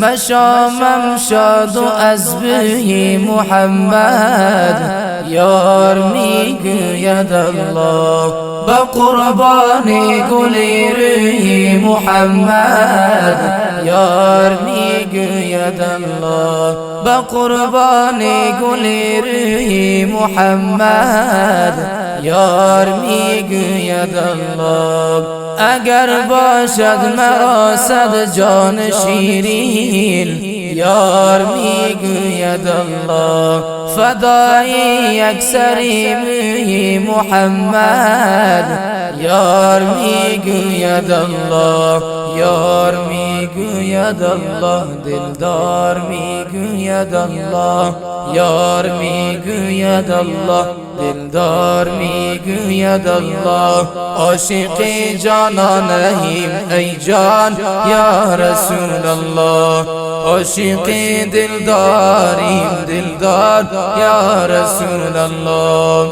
مشامم شاد و از بوی محمد یار میگوید الله با قربان گل روی محمد یار میگوید الله با قربان گل روی محمد یار میگوید الله اگر باشد مرا صد جان شیرین یار میگوید الله فدای اکثری موی محمد یار میگوید الله یار میگوید الله دلدار میگوید الله یار میگوید الله دلدار میگوید الله عاشق جانانیم ای جان یا رسول الله عاشق دلداریم دلدار یا رسول الله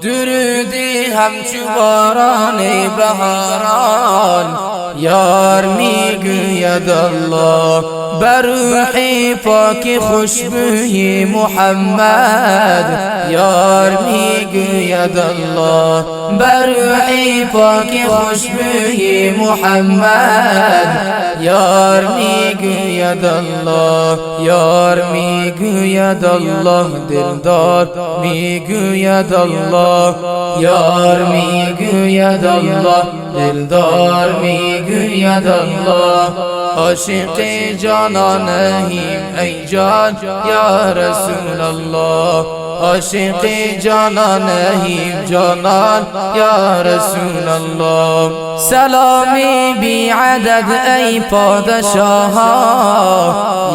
درودی همچو باران بهاران یار میگوید الله بر روح پاک خوشبوی محمد یار میگوید الله بر روح پاک خوشبوی محمد یار میگوید الله یار میگوید الله دلدار میگوید الله یار میگوید الله دلدار میگوید الله عاشق جانانیم ای جان یا رسول الله عاشق جانانیم جانان یا رسول الله سلامی بی عدد ای پادشاه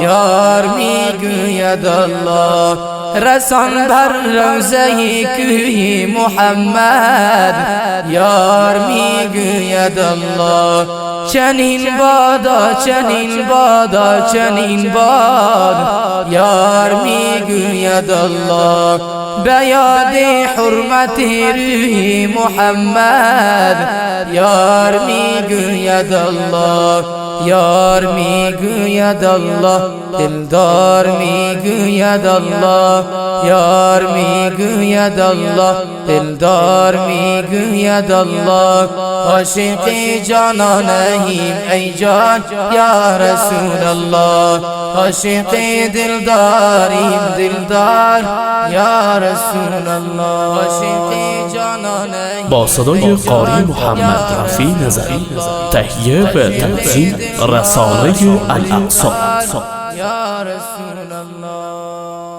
یار میگوید الله رسان بر روضه کوی محمد یار میگوید الله چنین بادا چنین بادا چنین باد یار میگوید الله به یاد حرمت روح محمد یار میگوید الله یار میگوید الله دلدار میگوید الله یار میگوید الله دلدار میگوید الله عاشق جانانیم ای جان یا رسول الله عاشق دلداریم دلدار یا رسول الله عاشق جانانیم. با صدای قاری محمد رفیع نظری، تهیه و تنظیم رسانه الاقصی. یا رسول الله.